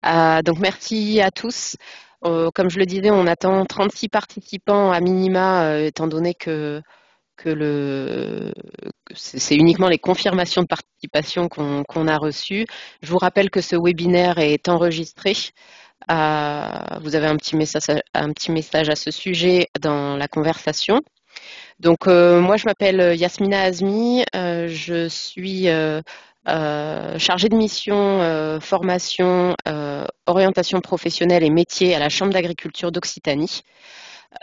Donc merci à tous. Comme je le disais, on attend 36 participants à minima, étant donné que c'est uniquement les confirmations de participation qu'on a reçues. Je vous rappelle que ce webinaire est enregistré. Vous avez un petit message à ce sujet dans la conversation. Donc moi je m'appelle Yasmina Azmi, je suis chargée de mission formation, orientation professionnelle et métiers à la Chambre d'agriculture d'Occitanie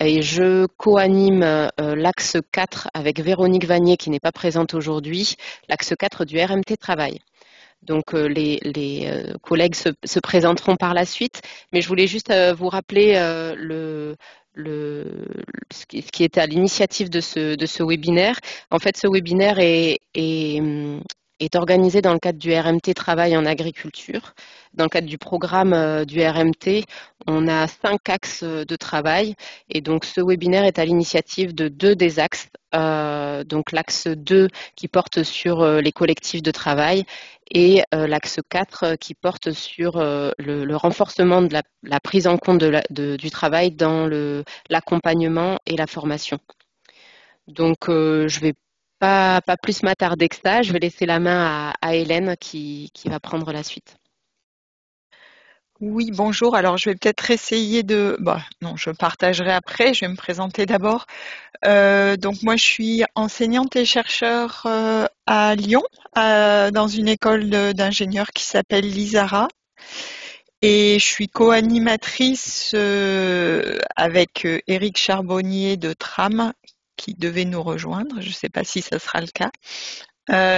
et je co-anime l'axe 4 avec Véronique Vanier qui n'est pas présente aujourd'hui, l'axe 4 du RMT Travail. Donc les collègues se présenteront par la suite, mais je voulais juste vous rappeler le, ce qui est à l'initiative de ce webinaire. En fait, ce webinaire est organisé dans le cadre du RMT Travail en agriculture. Dans le cadre du programme du RMT, on a 5 axes de travail et donc ce webinaire est à l'initiative de 2 des axes. Donc l'axe 2 qui porte sur les collectifs de travail et l'axe 4 qui porte sur le renforcement de la prise en compte du travail dans l'accompagnement et la formation. Donc je vais pas plus m'attarder que ça, je vais laisser la main à Hélène qui va prendre la suite. Oui, bonjour. Alors, je vais peut-être essayer de... non, je partagerai après. Je vais me présenter d'abord. Donc, moi, je suis enseignante et chercheur à Lyon, dans une école d'ingénieurs qui s'appelle l'ISARA. Et je suis co-animatrice avec Éric Charbonnier de TRAM, qui devait nous rejoindre. Je ne sais pas si ça sera le cas.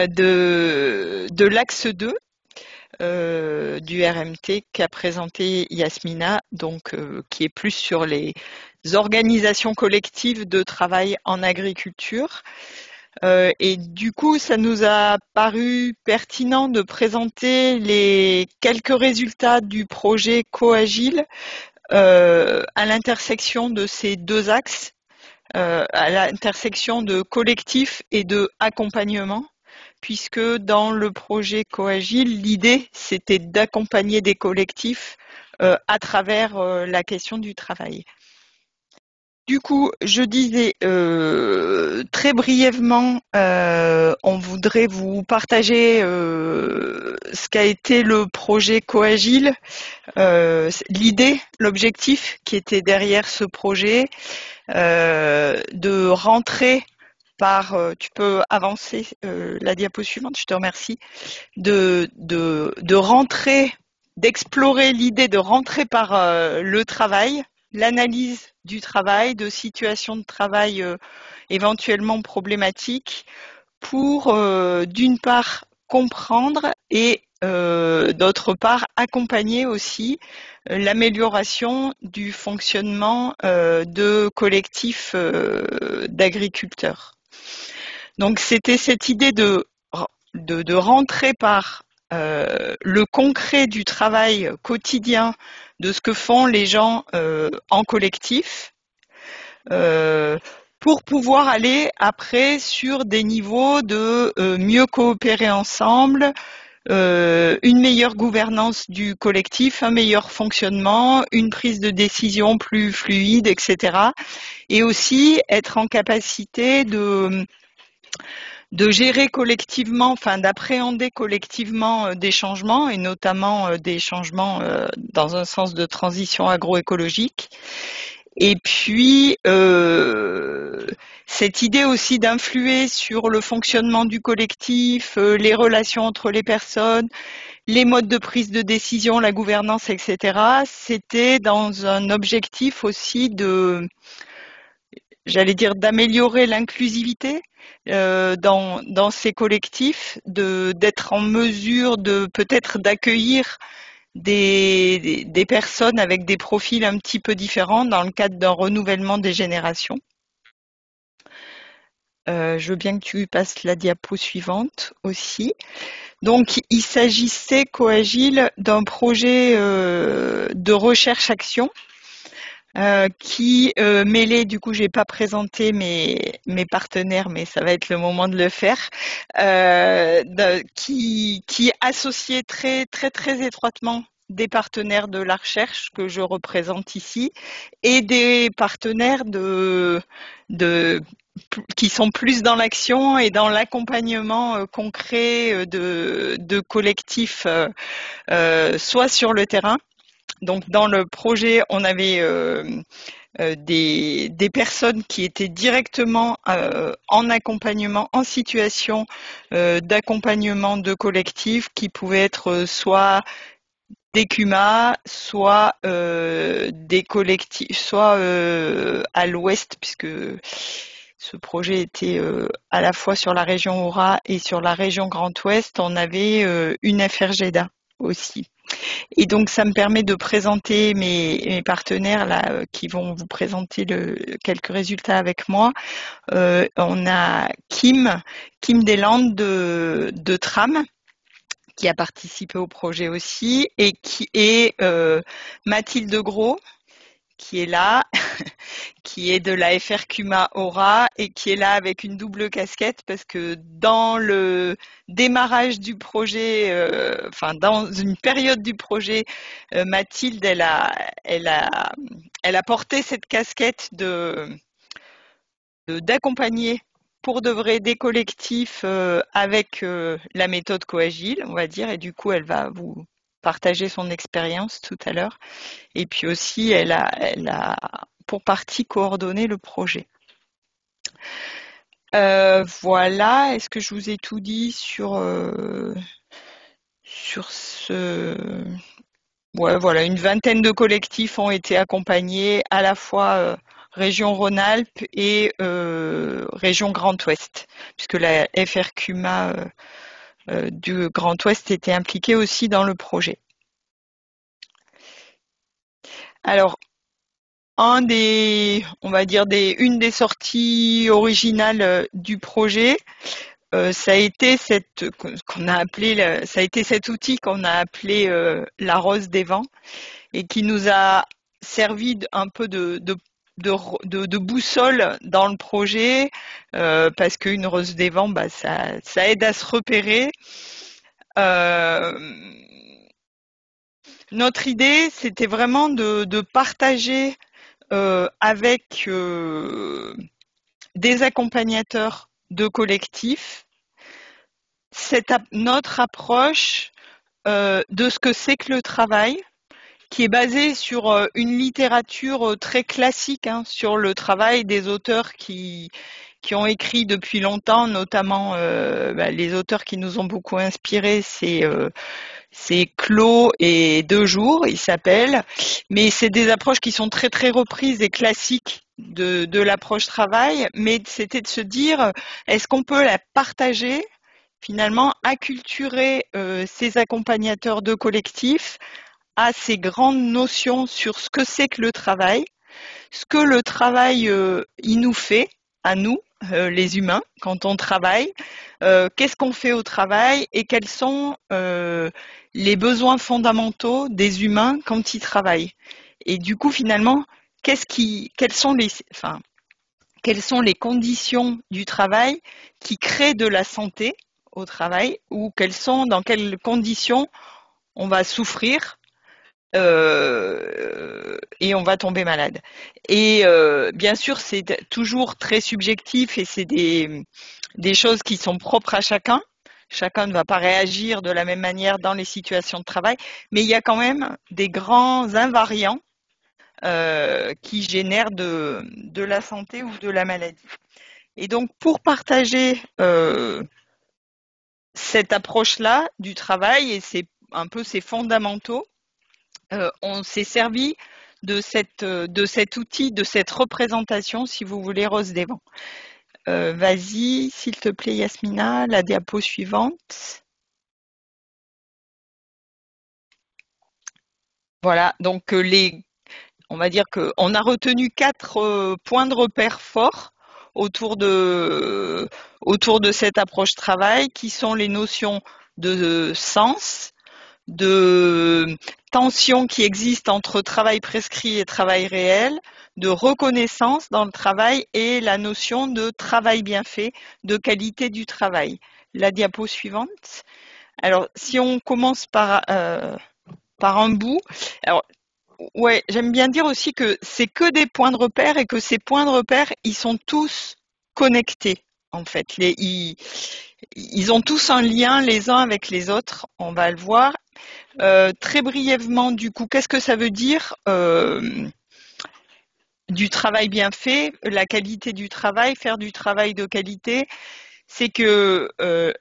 De l'axe 2. Du RMT qu'a présenté Yasmina, donc qui est plus sur les organisations collectives de travail en agriculture. Et du coup, ça nous a paru pertinent de présenter les quelques résultats du projet Coagile à l'intersection de ces 2 axes, à l'intersection de collectif et de accompagnement, puisque dans le projet Coagile, l'idée, c'était d'accompagner des collectifs à travers la question du travail. Du coup, je disais très brièvement, on voudrait vous partager ce qu'a été le projet Coagile, l'idée, l'objectif qui était derrière ce projet, de rentrer par, tu peux avancer la diapo suivante, je te remercie, de rentrer, d'explorer l'idée de rentrer par le travail, l'analyse du travail, de situations de travail éventuellement problématiques, pour d'une part comprendre et d'autre part accompagner aussi l'amélioration du fonctionnement de collectifs d'agriculteurs. Donc c'était cette idée de rentrer par le concret du travail quotidien, de ce que font les gens en collectif, pour pouvoir aller après sur des niveaux de mieux coopérer ensemble, une meilleure gouvernance du collectif, un meilleur fonctionnement, une prise de décision plus fluide, etc. Et aussi être en capacité de gérer collectivement, enfin d'appréhender collectivement des changements, et notamment des changements dans un sens de transition agroécologique. Et puis cette idée aussi d'influer sur le fonctionnement du collectif, les relations entre les personnes, les modes de prise de décision, la gouvernance, etc. C'était dans un objectif aussi d'améliorer l'inclusivité dans ces collectifs, d'être en mesure de peut-être d'accueillir des personnes avec des profils un petit peu différents dans le cadre d'un renouvellement des générations. Je veux bien que tu passes la diapo suivante aussi. Donc, il s'agissait, Coagile, d'un projet de recherche-action qui mêlait, du coup, j'ai pas présenté mes partenaires, mais ça va être le moment de le faire, qui associait très très très étroitement des partenaires de la recherche que je représente ici et des partenaires de qui sont plus dans l'action et dans l'accompagnement concret de collectifs, soit sur le terrain. Donc dans le projet, on avait des personnes qui étaient directement en accompagnement, en situation d'accompagnement de collectifs, qui pouvaient être soit des CUMA, soit des collectifs, soit à l'ouest, puisque ce projet était à la fois sur la région Aura et sur la région Grand Ouest. On avait une FRGEDA aussi. Et donc, ça me permet de présenter mes partenaires là, qui vont vous présenter quelques résultats avec moi. On a Kim Deslandes de Tram, qui a participé au projet aussi, et qui est Mathilde Gros, qui est là, qui est de la FRCUMA Aura et qui est là avec une double casquette parce que dans le démarrage du projet, enfin dans une période du projet, Mathilde, elle a porté cette casquette d'accompagner pour de vrai des collectifs avec la méthode coagile, on va dire, et du coup elle va vous partager son expérience tout à l'heure. Et puis aussi, elle a pour partie coordonné le projet. Voilà, est-ce que je vous ai tout dit sur ce... Ouais, voilà, une vingtaine de collectifs ont été accompagnés à la fois région Rhône-Alpes et région Grand Ouest, puisque la FRCUMA du Grand Ouest était impliquée aussi dans le projet. Alors, on va dire une des sorties originales du projet, ça a été cet outil qu'on a appelé la rose des vents et qui nous a servi un peu de boussole dans le projet, parce qu'une rose des vents, bah, ça aide à se repérer. Notre idée, c'était vraiment de partager avec des accompagnateurs de collectifs notre approche de ce que c'est que le travail, qui est basée sur une littérature très classique sur le travail des auteurs qui ont écrit depuis longtemps, notamment les auteurs qui nous ont beaucoup inspirés, c'est Clos et Dejour, ils s'appellent, mais c'est des approches qui sont très très reprises et classiques de l'approche travail, mais c'était de se dire, est-ce qu'on peut la partager, finalement, acculturer ces accompagnateurs de collectifs à ces grandes notions sur ce que c'est que le travail, ce que le travail il nous fait à nous, les humains, quand on travaille, qu'est-ce qu'on fait au travail et quels sont les besoins fondamentaux des humains quand ils travaillent. Et du coup, finalement, quelles sont les conditions du travail qui créent de la santé au travail, ou dans quelles conditions on va souffrir et on va tomber malade. Et bien sûr, c'est toujours très subjectif et c'est des choses qui sont propres à chacun. Chacun ne va pas réagir de la même manière dans les situations de travail, mais il y a quand même des grands invariants qui génèrent de la santé ou de la maladie. Et donc, pour partager cette approche-là du travail et un peu ses fondamentaux, on s'est servi de cet outil, de cette représentation, si vous voulez, Rose des Vents. Vas-y, s'il te plaît, Yasmina, la diapo suivante. Voilà, donc on va dire qu'on a retenu 4 points de repère forts autour de cette approche travail, qui sont les notions de sens, de tension qui existe entre travail prescrit et travail réel, de reconnaissance dans le travail et la notion de travail bien fait, de qualité du travail. La diapo suivante. Alors, si on commence par un bout, alors ouais, j'aime bien dire aussi que c'est que des points de repère et que ces points de repère, ils sont tous connectés en fait. Ils ont tous un lien les uns avec les autres, on va le voir. Très brièvement, du coup, qu'est-ce que ça veut dire du travail bien fait, la qualité du travail, faire du travail de qualité? C'est que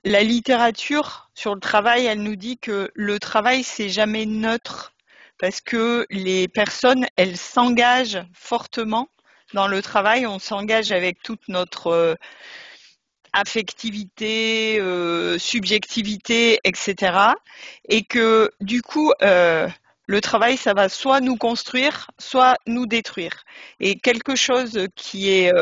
la littérature sur le travail, elle nous dit que le travail, c'est jamais neutre parce que les personnes, elles s'engagent fortement dans le travail. On s'engage avec toute notre affectivité, subjectivité, etc. Et que du coup, le travail, ça va soit nous construire, soit nous détruire. Et quelque chose qui est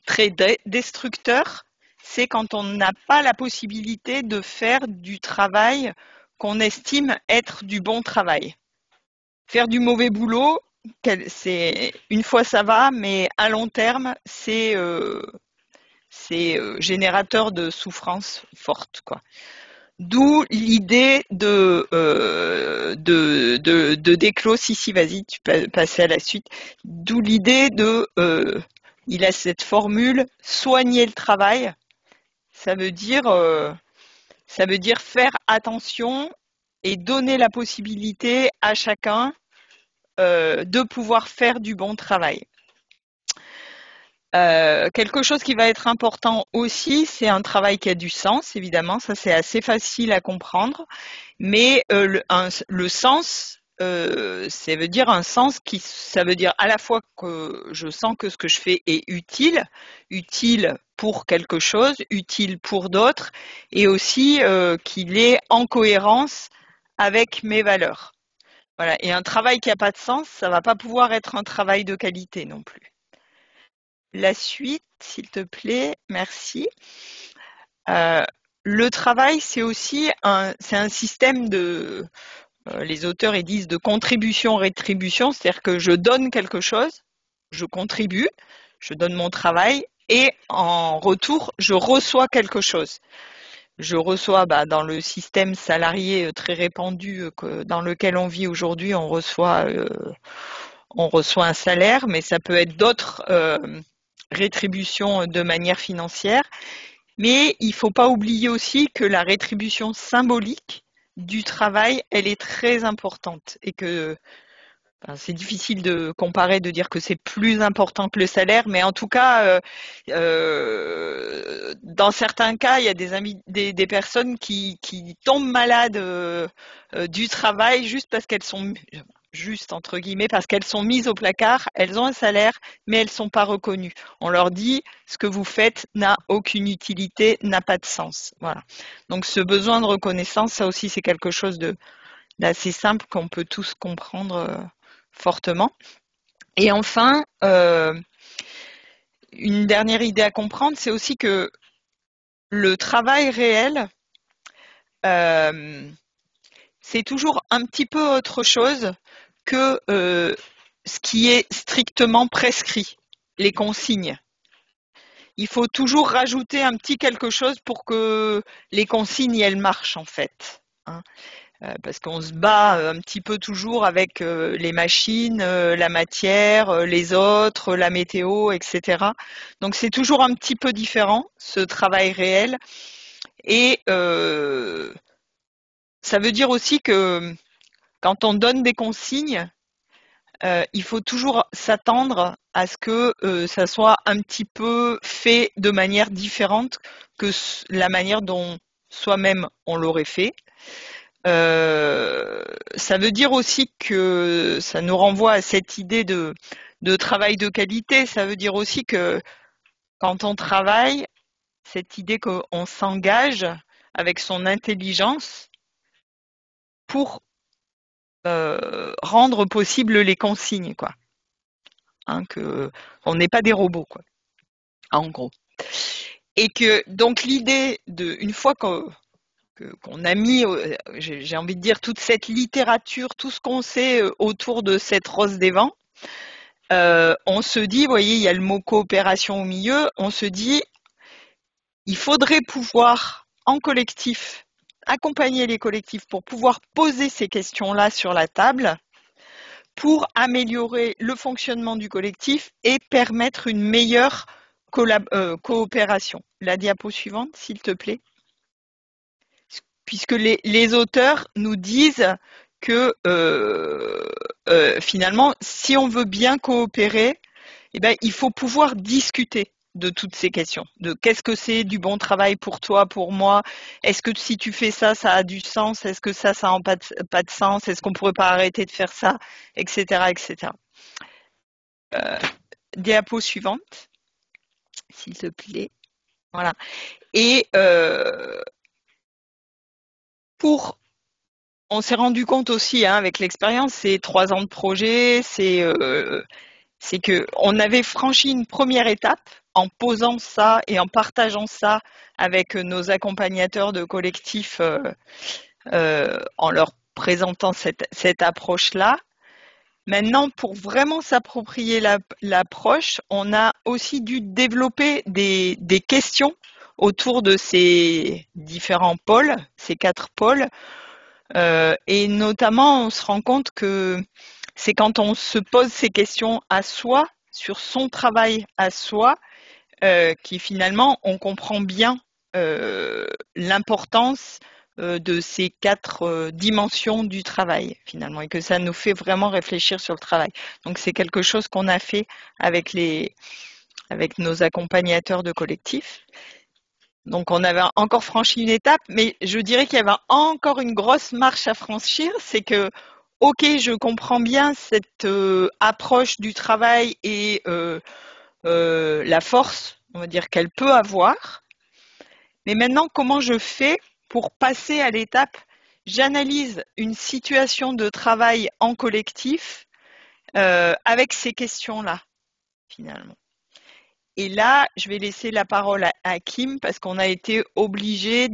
très destructeur, c'est quand on n'a pas la possibilité de faire du travail qu'on estime être du bon travail. Faire du mauvais boulot, c'est une fois ça va, mais à long terme, c'est générateur de souffrance forte, quoi. D'où l'idée de Desclos, si, vas-y, tu peux passer à la suite. D'où l'idée il a cette formule, soigner le travail. Ça veut dire faire attention et donner la possibilité à chacun de pouvoir faire du bon travail. Quelque chose qui va être important aussi, c'est un travail qui a du sens, évidemment, ça c'est assez facile à comprendre, mais le sens, ça veut dire un sens ça veut dire à la fois que je sens que ce que je fais est utile pour quelque chose, utile pour d'autres, et aussi qu'il est en cohérence avec mes valeurs. Voilà. Et un travail qui n'a pas de sens, ça va pas pouvoir être un travail de qualité non plus. La suite, s'il te plaît, merci. Le travail, c'est aussi un système de, les auteurs ils disent de contribution-rétribution, c'est-à-dire que je donne quelque chose, je contribue, je donne mon travail et en retour, je reçois quelque chose. Je reçois dans le système salarié très répandu dans lequel on vit aujourd'hui, on reçoit un salaire, mais ça peut être d'autres rétributions de manière financière. Mais il ne faut pas oublier aussi que la rétribution symbolique du travail, elle est très importante et que c'est difficile de comparer, de dire que c'est plus important que le salaire, mais en tout cas, dans certains cas, il y a des personnes qui tombent malades du travail juste parce qu'elles sont juste entre guillemets parce qu'elles sont mises au placard, elles ont un salaire, mais elles ne sont pas reconnues. On leur dit ce que vous faites n'a aucune utilité, n'a pas de sens. Voilà. Donc ce besoin de reconnaissance, ça aussi c'est quelque chose d'assez simple qu'on peut tous comprendre fortement. Et enfin, une dernière idée à comprendre, c'est aussi que le travail réel, c'est toujours un petit peu autre chose que ce qui est strictement prescrit, les consignes. Il faut toujours rajouter un petit quelque chose pour que les consignes, elles marchent en fait. Hein. Parce qu'on se bat un petit peu toujours avec les machines, la matière, les autres, la météo, etc. Donc c'est toujours un petit peu différent, ce travail réel. Et ça veut dire aussi que quand on donne des consignes, il faut toujours s'attendre à ce que ça soit un petit peu fait de manière différente que la manière dont soi-même on l'aurait fait. Ça veut dire aussi que ça nous renvoie à cette idée de travail de qualité. Ça veut dire aussi que quand on travaille, cette idée qu'on s'engage avec son intelligence pour rendre possible les consignes, quoi. Hein, que on n'est pas des robots, quoi. En gros. Et que donc l'idée une fois qu'on a mis, j'ai envie de dire, toute cette littérature, tout ce qu'on sait autour de cette rose des vents, on se dit, vous voyez, il y a le mot coopération au milieu, on se dit, il faudrait pouvoir, en collectif, accompagner les collectifs pour pouvoir poser ces questions-là sur la table, pour améliorer le fonctionnement du collectif et permettre une meilleure coopération. La diapo suivante, s'il te plaît. Puisque les auteurs nous disent que finalement, si on veut bien coopérer, eh ben, il faut pouvoir discuter de toutes ces questions, de qu'est-ce que c'est du bon travail pour toi, pour moi, est-ce que si tu fais ça, ça a du sens, est-ce que ça n'a pas de sens, est-ce qu'on pourrait pas arrêter de faire ça, etc. etc. Diapo suivante, s'il te plaît. Voilà. Et on s'est rendu compte aussi avec l'expérience, ces 3 ans de projet, c'est qu'on avait franchi une première étape en posant ça et en partageant ça avec nos accompagnateurs de collectifs, en leur présentant cette approche-là. Maintenant, pour vraiment s'approprier l'approche, on a aussi dû développer des questions autour de ces différents pôles, ces 4 pôles. Et notamment, on se rend compte que c'est quand on se pose ces questions à soi, sur son travail à soi, qui finalement, on comprend bien l'importance de ces 4 dimensions du travail, finalement, et que ça nous fait vraiment réfléchir sur le travail. Donc, c'est quelque chose qu'on a fait avec nos accompagnateurs de collectifs. Donc, on avait encore franchi une étape, mais je dirais qu'il y avait encore une grosse marche à franchir. C'est que, ok, je comprends bien cette approche du travail et la force, on va dire, qu'elle peut avoir. Mais maintenant, comment je fais pour passer à l'étape, j'analyse une situation de travail en collectif avec ces questions-là, finalement. Et là, je vais laisser la parole à Kim parce qu'on a été obligé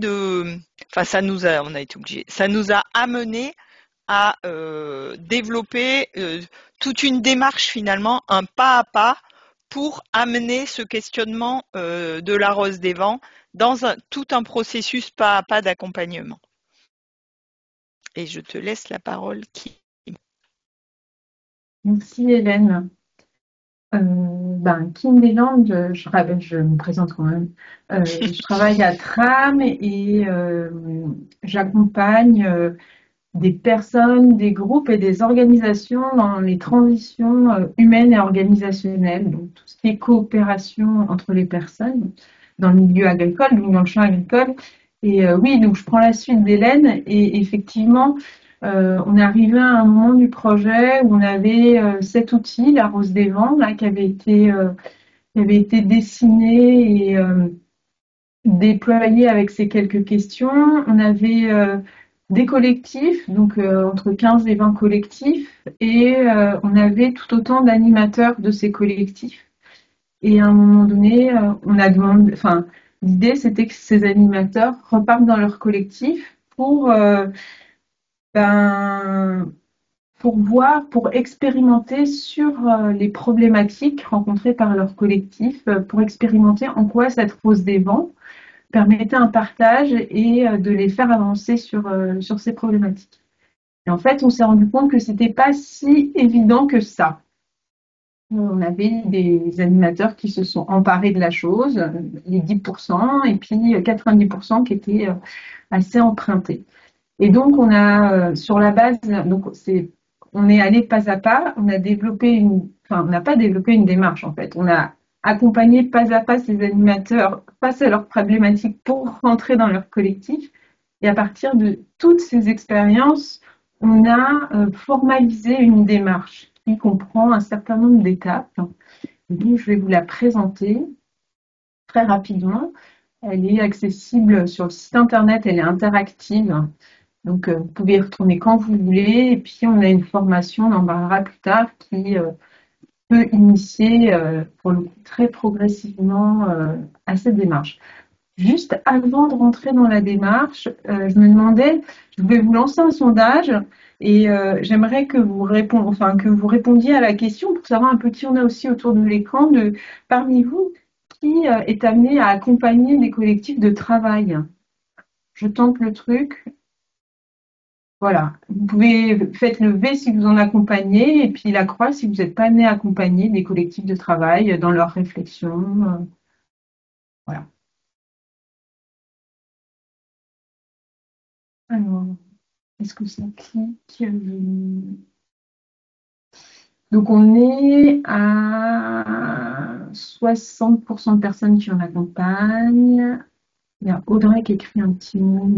ça nous a amené à développer toute une démarche finalement, un pas à pas pour amener ce questionnement de la rose des vents dans tout un processus pas à pas d'accompagnement. Et je te laisse la parole, Kim. Merci Hélène. Kim Deslandes, je me présente quand même. Je travaille à Tram et j'accompagne des personnes, des groupes et des organisations dans les transitions humaines et organisationnelles, donc tout ce qui est coopération entre les personnes dans le milieu agricole, donc dans le champ agricole. Et oui, donc je prends la suite d'Hélène et effectivement, on est arrivé à un moment du projet où on avait cet outil, la rose des vents, là, qui avait été dessiné et déployé avec ces quelques questions. On avait des collectifs, donc entre 15 et 20 collectifs, et on avait tout autant d'animateurs de ces collectifs. Et à un moment donné, on a demandé, l'idée c'était que ces animateurs repartent dans leur collectif pour voir, pour expérimenter sur les problématiques rencontrées par leur collectif, pour expérimenter en quoi cette rose des vents permettait un partage et de les faire avancer sur ces problématiques. Et en fait, on s'est rendu compte que c'était pas si évident que ça. On avait des animateurs qui se sont emparés de la chose, les 10%, et puis 90% qui étaient assez empruntés. Et donc, on a, sur la base, on est allé pas à pas, on n'a pas développé une démarche, en fait. On a accompagné pas à pas ces animateurs face à leurs problématiques pour rentrer dans leur collectif. Et à partir de toutes ces expériences, on a formalisé une démarche qui comprend un certain nombre d'étapes. Donc, je vais vous la présenter très rapidement. Elle est accessible sur le site internet, elle est interactive. Donc, vous pouvez y retourner quand vous voulez. Et puis, on a une formation, on en parlera plus tard, qui peut initier, pour le coup, très progressivement à cette démarche. juste avant de rentrer dans la démarche, je me demandais, je voulais vous lancer un sondage et j'aimerais que que vous répondiez à la question pour savoir un peu qui on a aussi autour de l'écran, parmi vous, qui est amené à accompagner des collectifs de travail. Je tente le truc. Voilà. Faites le V si vous en accompagnez et puis la croix si vous n'êtes pas amené à accompagner des collectifs de travail dans leur réflexion. Voilà. Alors, est-ce que ça clique? Donc, on est à 60% de personnes qui en accompagnent. Il y a Audrey qui écrit un petit mot.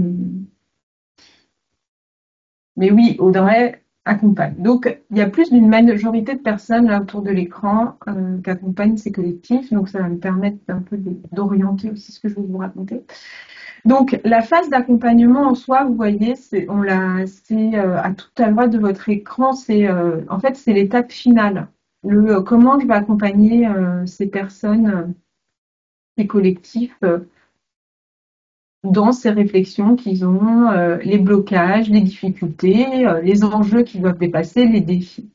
Mais oui, Audrey accompagne. Donc, il y a plus d'une majorité de personnes là autour de l'écran qui accompagnent ces collectifs. Donc, ça va me permettre un peu d'orienter aussi ce que je vais vous raconter. Donc, la phase d'accompagnement en soi, vous voyez, c'est à tout à droite de votre écran, en fait, c'est l'étape finale. Comment je vais accompagner ces personnes, ces collectifs, dans ces réflexions qu'ils ont, les blocages, les difficultés, les enjeux qu'ils doivent dépasser, les défis.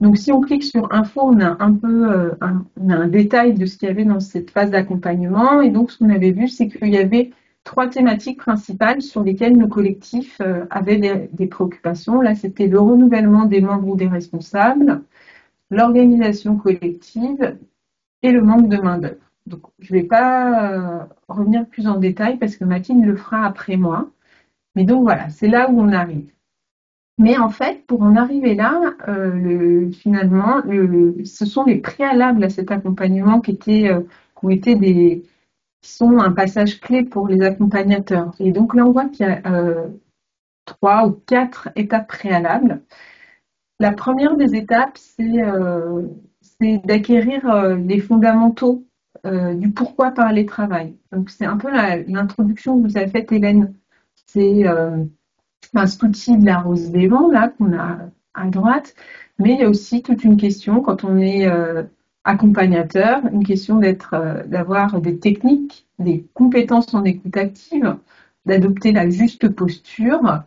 Donc, si on clique sur Info, on a on a un détail de ce qu'il y avait dans cette phase d'accompagnement. Et donc, ce qu'on avait vu, c'est qu'il y avait 3 thématiques principales sur lesquelles nos collectifs avaient des préoccupations. Là, c'était le renouvellement des membres ou des responsables, l'organisation collective et le manque de main-d'œuvre. Donc, je ne vais pas revenir plus en détail parce que Mathilde le fera après moi. Mais donc, voilà, c'est là où on arrive. Mais en fait, pour en arriver là, finalement, ce sont les préalables à cet accompagnement qui sont un passage clé pour les accompagnateurs. Et donc là, on voit qu'il y a 3 ou 4 étapes préalables. La première des étapes, c'est d'acquérir les fondamentaux du pourquoi parler travail. Donc c'est un peu l'introduction que vous avez faite, Hélène. C'est cet outil de la rose des vents là qu'on a à droite, mais il y a aussi toute une question quand on est accompagnateur, une question d'avoir des techniques, des compétences en écoute active, d'adopter la juste posture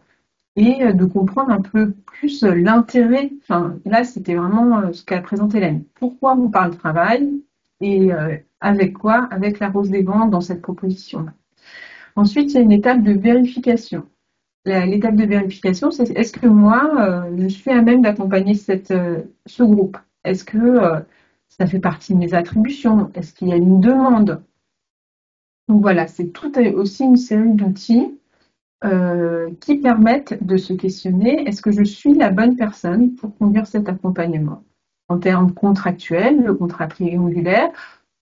et de comprendre un peu plus l'intérêt. Enfin, là, c'était vraiment ce qu'a présenté Hélène. Pourquoi on parle travail et avec quoi? Avec la rose des vents dans cette proposition-là. Ensuite, il y a une étape de vérification. L'étape de vérification, c'est est-ce que moi, je suis à même d'accompagner ce groupe? Est-ce que ça fait partie de mes attributions? Est-ce qu'il y a une demande? Donc voilà, c'est aussi une série d'outils qui permettent de se questionner, est-ce que je suis la bonne personne pour conduire cet accompagnement? En termes contractuels, le contrat triangulaire,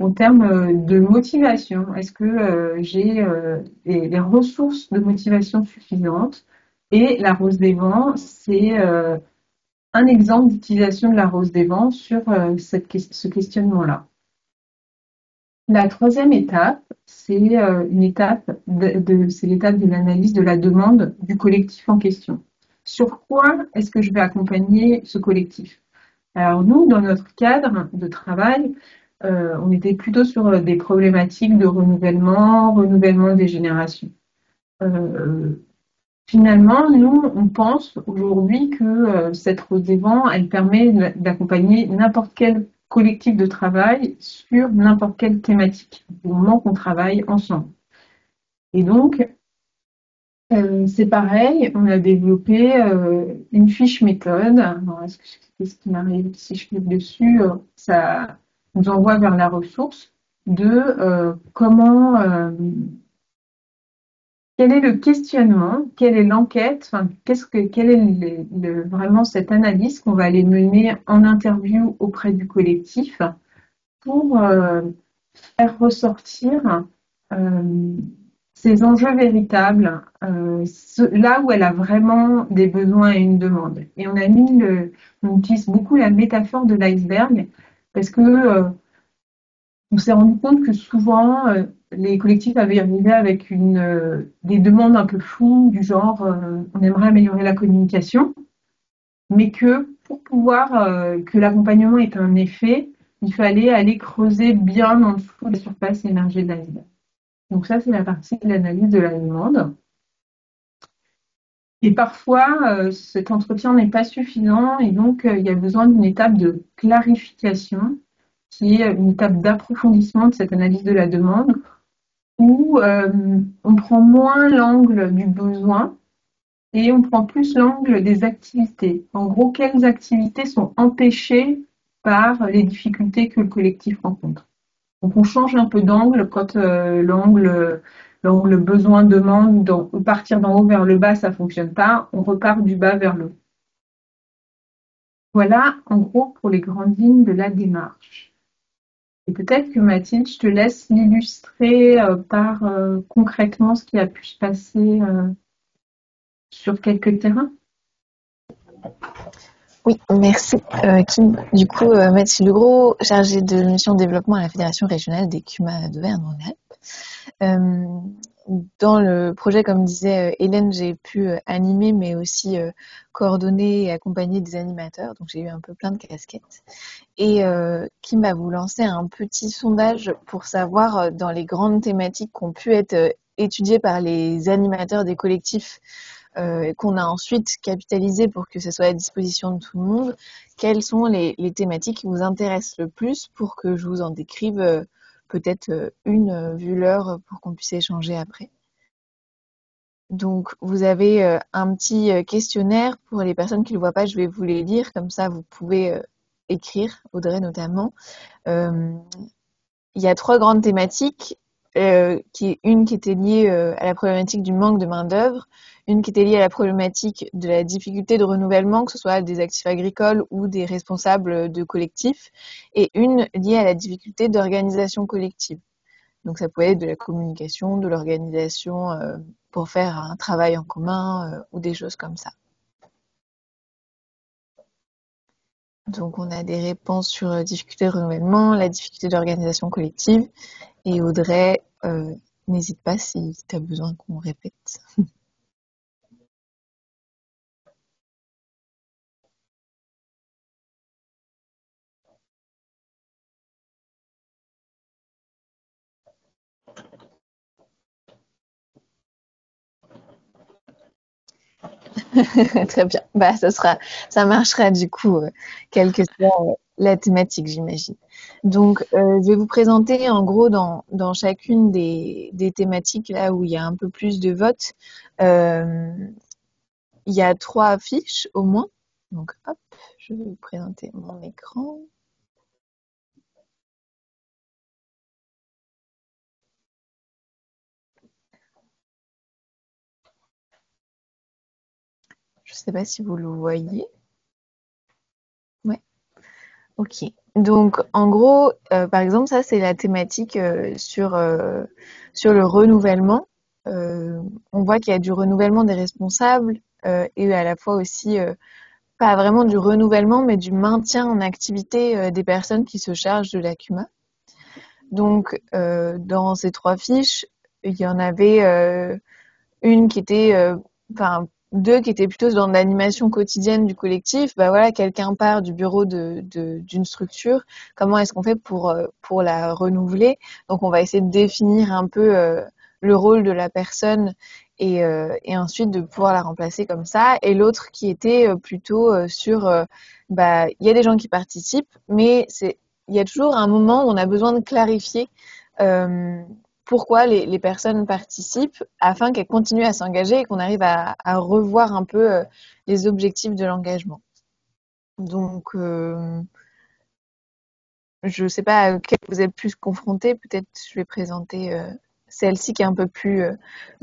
en termes de motivation, est-ce que j'ai les ressources de motivation suffisantes? Et la rose des vents, c'est un exemple d'utilisation de la rose des vents sur ce questionnement-là. La troisième étape, c'est c'est l'étape de l'analyse de la demande du collectif en question. Sur quoi est-ce que je vais accompagner ce collectif? Alors nous, dans notre cadre de travail, on était plutôt sur des problématiques de renouvellement des générations. Finalement, nous, on pense aujourd'hui que cette rose des vents, elle permet d'accompagner n'importe quel collectif de travail sur n'importe quelle thématique, du moment qu'on travaille ensemble. Et donc, c'est pareil, on a développé une fiche méthode. Alors, qu'est-ce qui m'arrive si je clique dessus? Ça nous envoie vers la ressource de quel est le questionnement, quelle est l'enquête, enfin, quelle est vraiment cette analyse qu'on va aller mener en interview auprès du collectif pour faire ressortir ces enjeux véritables, là où elle a vraiment des besoins et une demande. Et on utilise beaucoup la métaphore de l'iceberg parce que on s'est rendu compte que souvent les collectifs avaient arrivé avec des demandes un peu floues du genre on aimerait améliorer la communication, mais que pour pouvoir que l'accompagnement ait un effet, il fallait aller creuser bien en dessous de la surface émergée de l'iceberg. Donc ça, c'est la partie de l'analyse de la demande. Et parfois, cet entretien n'est pas suffisant et donc il y a besoin d'une étape de clarification qui est une étape d'approfondissement de cette analyse de la demande où on prend moins l'angle du besoin et on prend plus l'angle des activités. En gros, quelles activités sont empêchées par les difficultés que le collectif rencontre. Donc on change un peu d'angle quand l'angle besoin-demande, partir d'en haut vers le bas, ça ne fonctionne pas, on repart du bas vers le haut. Voilà en gros pour les grandes lignes de la démarche. Et peut-être que Mathilde, je te laisse l'illustrer par concrètement ce qui a pu se passer sur quelques terrains. Oui, merci Kim. Du coup, Mathilde Legros, chargée de mission développement à la Fédération régionale des CUMA d'Auvergne-Rhône-Alpes. Dans le projet, comme disait Hélène, j'ai pu animer, mais aussi coordonner et accompagner des animateurs. Donc, j'ai eu un peu plein de casquettes. Et Kim va vous lancer un petit sondage pour savoir dans les grandes thématiques qui ont pu être étudiées par les animateurs des collectifs qu'on a ensuite capitalisé pour que ce soit à disposition de tout le monde, quelles sont les thématiques qui vous intéressent le plus pour que je vous en décrive peut-être une vu l'heure pour qu'on puisse échanger après. Donc, vous avez un petit questionnaire pour les personnes qui ne le voient pas, je vais vous les lire, comme ça vous pouvez écrire, Audrey notamment. Il y a 3 grandes thématiques, une qui était liée à la problématique du manque de main-d'œuvre, une qui était liée à la problématique de la difficulté de renouvellement, que ce soit des actifs agricoles ou des responsables de collectifs, et une liée à la difficulté d'organisation collective. Donc ça pouvait être de la communication, de l'organisation pour faire un travail en commun ou des choses comme ça. Donc on a des réponses sur la difficulté de renouvellement, la difficulté d'organisation collective. Et Audrey, n'hésite pas si tu as besoin qu'on répète. Très bien. Bah, ça marchera du coup, quelle que soit la thématique, j'imagine. Donc, je vais vous présenter en gros dans chacune des thématiques là où il y a un peu plus de votes. Il y a 3 fiches au moins. Donc, hop, je vais vous présenter mon écran. Je ne sais pas si vous le voyez. Ouais. Ok. Donc, en gros, par exemple, ça, c'est la thématique sur le renouvellement. On voit qu'il y a du renouvellement des responsables et à la fois aussi, pas vraiment du renouvellement, mais du maintien en activité des personnes qui se chargent de la CUMA. Donc, dans ces 3 fiches, il y en avait une qui était, enfin, 2 qui étaient plutôt dans l'animation quotidienne du collectif. Bah voilà, quelqu'un part du bureau d'une structure. Comment est-ce qu'on fait pour la renouveler? Donc, on va essayer de définir un peu le rôle de la personne et ensuite de pouvoir la remplacer comme ça. Et l'autre qui était plutôt sur, bah, il y a des gens qui participent, mais il y a toujours un moment où on a besoin de clarifier pourquoi les personnes participent afin qu'elles continuent à s'engager et qu'on arrive à revoir un peu les objectifs de l'engagement. Donc, je ne sais pas à quel vous êtes plus confrontés. Peut-être je vais présenter celle-ci qui est un peu plus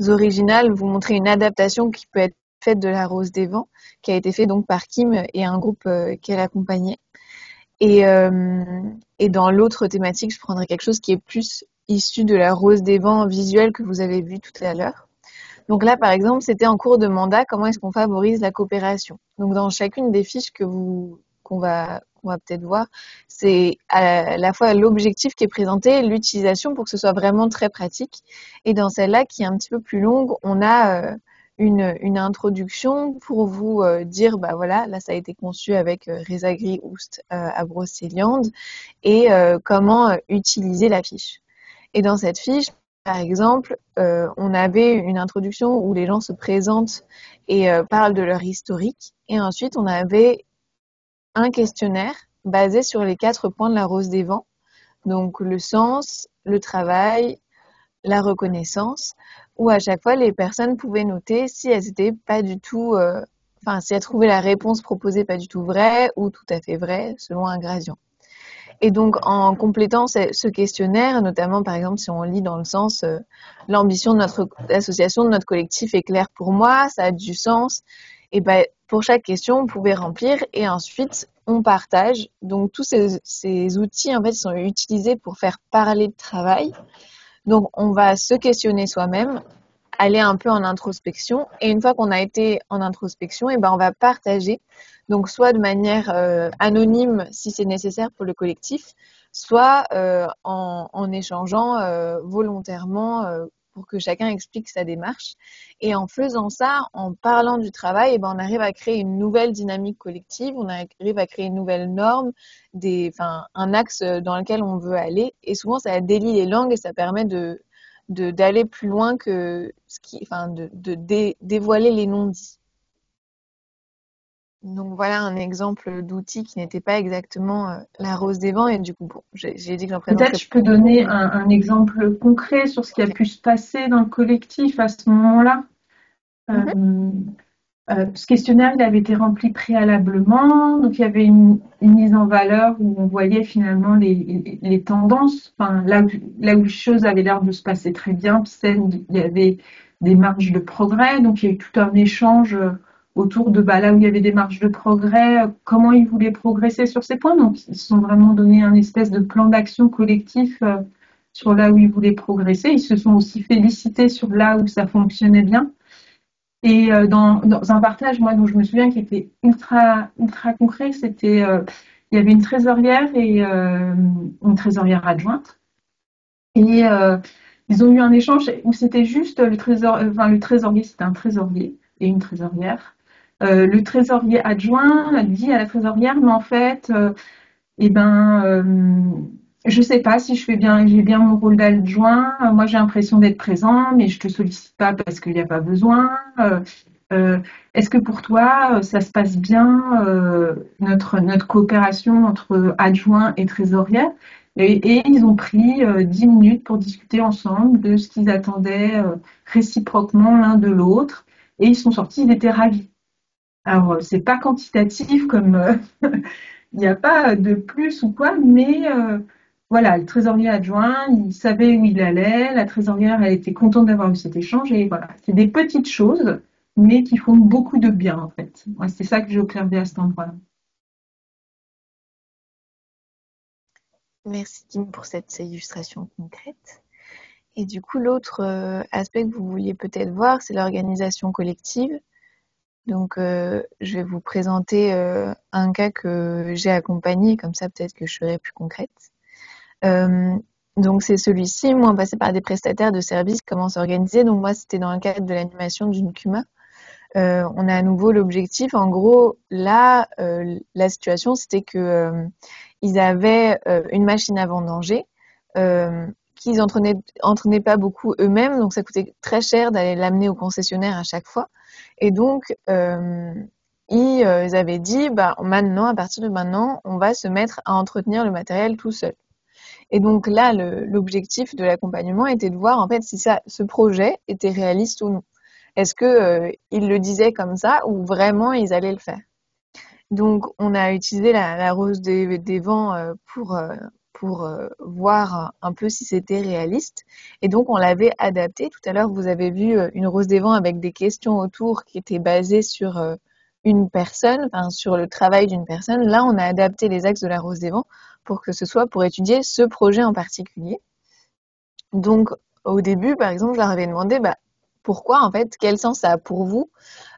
originale, vous montrer une adaptation qui peut être faite de La Rose des Vents, qui a été faite donc par Kim et un groupe qu'elle accompagnait. Et dans l'autre thématique, je prendrai quelque chose qui est plus issu de La Rose des Vents visuelle que vous avez vu tout à l'heure. Donc là, par exemple, c'était en cours de mandat, comment est-ce qu'on favorise la coopération. Donc dans chacune des fiches qu'on va peut-être voir, c'est à la fois l'objectif qui est présenté, l'utilisation pour que ce soit vraiment très pratique. Et dans celle-là, qui est un petit peu plus longue, on a une introduction pour vous dire, bah voilà, là ça a été conçu avec Reza Gri-Oust à Brocéliande et comment utiliser la fiche. Et dans cette fiche, par exemple, on avait une introduction où les gens se présentent et parlent de leur historique. Et ensuite, on avait un questionnaire basé sur les 4 points de la rose des vents. Donc, le sens, le travail, la reconnaissance, où à chaque fois, les personnes pouvaient noter si elles étaient pas du tout, si elles trouvaient la réponse proposée pas du tout vraie ou tout à fait vraie, selon un gradient. Et donc, en complétant ce questionnaire, notamment, par exemple, si on lit dans le sens l'ambition de notre association, de notre collectif est claire pour moi, ça a du sens. Et ben, pour chaque question, on pouvait remplir et ensuite, on partage. Donc, tous ces outils, en fait, sont utilisés pour faire parler de travail. Donc, on va se questionner soi-même, aller un peu en introspection. Et une fois qu'on a été en introspection, et ben, on va partager. Donc, soit de manière anonyme, si c'est nécessaire pour le collectif, soit en échangeant volontairement pour que chacun explique sa démarche. Et en faisant ça, en parlant du travail, et ben, on arrive à créer une nouvelle dynamique collective, on arrive à créer une nouvelle norme, un axe dans lequel on veut aller. Et souvent, ça délie les langues et ça permet d'aller plus loin que dévoiler les non-dits. Donc voilà un exemple d'outil qui n'était pas exactement la rose des vents et du coup bon, j'ai dit que j'en présenterais. Peut-être je peux donner un exemple concret sur ce qui a pu se passer dans le collectif à ce moment-là. Ce questionnaire, il avait été rempli préalablement, donc il y avait une mise en valeur où on voyait finalement les tendances, là où les choses avaient l'air de se passer très bien, puis il y avait des marges de progrès, donc il y a eu tout un échange autour de là où il y avait des marges de progrès, comment ils voulaient progresser sur ces points, donc ils se sont vraiment donné un espèce de plan d'action collectif sur là où ils voulaient progresser, ils se sont aussi félicités sur là où ça fonctionnait bien. Et dans un partage, moi, dont je me souviens qui était ultra concret, c'était il y avait une trésorière et une trésorière adjointe. Et ils ont eu un échange où c'était juste le trésorier, c'était un trésorier et une trésorière. Le trésorier adjoint dit à la trésorière, mais en fait, je sais pas si j'ai bien mon rôle d'adjoint. Moi, j'ai l'impression d'être présent, mais je te sollicite pas parce qu'il n'y a pas besoin. Est-ce que pour toi, ça se passe bien, notre coopération entre adjoint et trésorière? Et ils ont pris 10 minutes pour discuter ensemble de ce qu'ils attendaient réciproquement l'un de l'autre. Et ils sont sortis, ils étaient ravis. Alors, c'est pas quantitatif comme il n'y a pas de plus ou quoi, mais voilà, le trésorier adjoint, il savait où il allait, la trésorière, elle était contente d'avoir eu cet échange, et voilà, c'est des petites choses, mais qui font beaucoup de bien, en fait. Moi, c'est ça que j'ai observé à cet endroit-là. Merci Kim pour cette illustration concrète. Et du coup, l'autre aspect que vous vouliez peut-être voir, c'est l'organisation collective. Donc, je vais vous présenter un cas que j'ai accompagné, comme ça peut-être que je serai plus concrète. Donc, c'est celui-ci. Moi, on passait par des prestataires de services, comment s'organiser. Donc, moi, c'était dans le cadre de l'animation d'une CUMA. On a à nouveau l'objectif. En gros, là, la situation, c'était que ils avaient une machine à vendanger qu'ils entraînaient pas beaucoup eux-mêmes, donc ça coûtait très cher d'aller l'amener au concessionnaire à chaque fois. Et donc, ils avaient dit, maintenant, à partir de maintenant, on va se mettre à entretenir le matériel tout seul. Et donc là, l'objectif de l'accompagnement était de voir en fait si ce projet était réaliste ou non. Est-ce que ils le disaient comme ça ou vraiment ils allaient le faire? Donc, on a utilisé la rose des vents pour voir un peu si c'était réaliste. Et donc, on l'avait adapté. Tout à l'heure, vous avez vu une rose des vents avec des questions autour qui étaient basées sur une personne, sur le travail d'une personne. Là, on a adapté les axes de la rose des vents pour que ce soit pour étudier ce projet en particulier. Donc, au début, par exemple, je leur avais demandé pourquoi, en fait, quel sens ça a pour vous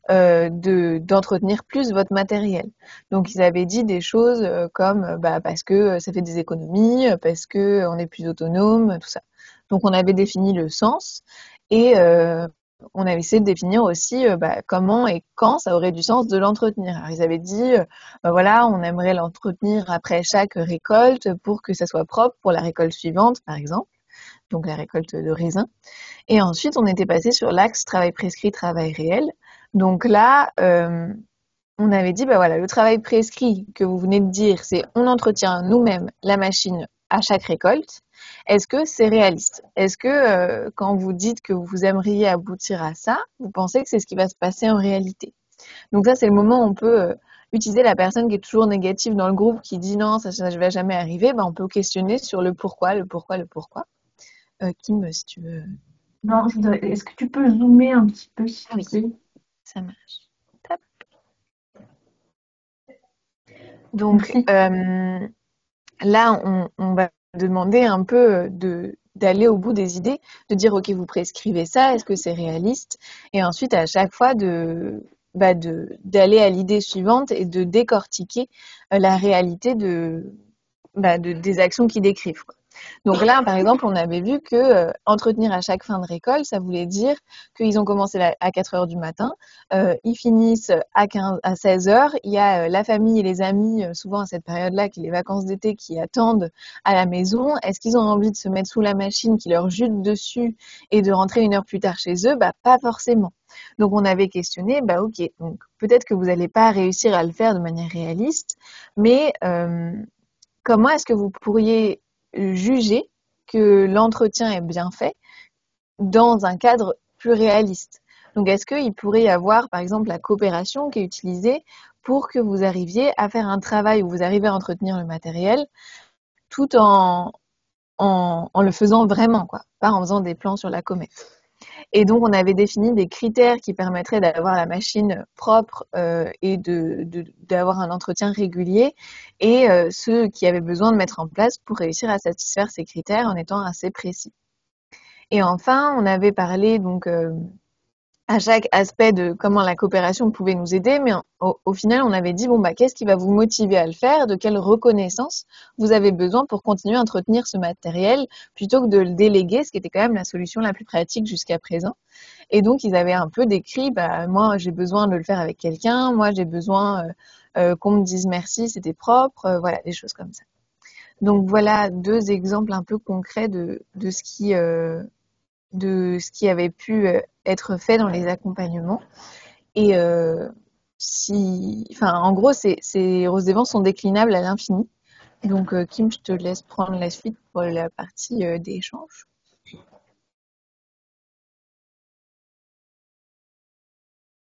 d'entretenir plus votre matériel. Donc, ils avaient dit des choses comme parce que ça fait des économies, parce que on est plus autonome, tout ça. Donc, on avait défini le sens et on avait essayé de définir aussi comment et quand ça aurait du sens de l'entretenir. Alors, ils avaient dit, voilà, on aimerait l'entretenir après chaque récolte pour que ça soit propre pour la récolte suivante, par exemple. donc la récolte de raisins. Et ensuite, on était passé sur l'axe travail prescrit, travail réel. Donc là, on avait dit, bah voilà, le travail prescrit que vous venez de dire, c'est on entretient nous-mêmes la machine à chaque récolte. Est-ce que c'est réaliste? Est-ce que quand vous dites que vous aimeriez aboutir à ça, vous pensez que c'est ce qui va se passer en réalité? Donc ça, c'est le moment où on peut utiliser la personne qui est toujours négative dans le groupe, qui dit non, ça ne va jamais arriver. Ben, on peut questionner sur le pourquoi, le pourquoi, le pourquoi. Kim, si tu veux. Non, est-ce que tu peux zoomer un petit peu, s'il Ah oui, te plaît? ça marche. Top. Donc là, on va demander un peu d'aller au bout des idées, de dire ok, vous prescrivez ça, est-ce que c'est réaliste? Et ensuite, à chaque fois, d'aller à l'idée suivante et de décortiquer la réalité des actions qu'ils décrivent, quoi. Donc là, par exemple, on avait vu que entretenir à chaque fin de récolte, ça voulait dire qu'ils ont commencé à 4 heures du matin, ils finissent à 16 heures. Il y a la famille et les amis, souvent à cette période-là, qui les vacances d'été, qui attendent à la maison. Est-ce qu'ils ont envie de se mettre sous la machine qui leur jute dessus et de rentrer 1 heure plus tard chez eux? Bah, pas forcément. Donc on avait questionné, bah ok, donc peut-être que vous n'allez pas réussir à le faire de manière réaliste, mais comment est-ce que vous pourriez juger que l'entretien est bien fait dans un cadre plus réaliste? Donc, est-ce qu'il pourrait y avoir, par exemple, la coopération qui est utilisée pour que vous arriviez à faire un travail où vous arrivez à entretenir le matériel tout en le faisant vraiment, quoi, pas en faisant des plans sur la comète. Et donc, on avait défini des critères qui permettraient d'avoir la machine propre et d'avoir un entretien régulier, et ceux qui avaient besoin de mettre en place pour réussir à satisfaire ces critères en étant assez précis. Et enfin, on avait parlé donc à chaque aspect de comment la coopération pouvait nous aider, mais au final, on avait dit, bon, bah, qu'est-ce qui va vous motiver à le faire? De quelle reconnaissance vous avez besoin pour continuer à entretenir ce matériel plutôt que de le déléguer, ce qui était quand même la solution la plus pratique jusqu'à présent. Et donc, ils avaient un peu décrit, bah, moi, j'ai besoin de le faire avec quelqu'un, moi, j'ai besoin qu'on me dise merci, c'était propre, voilà, des choses comme ça. Donc, voilà 2 exemples un peu concrets de ce qui avait pu être fait dans les accompagnements. Et en gros, ces roses des vents sont déclinables à l'infini. Donc, Kim, je te laisse prendre la suite pour la partie d'échange.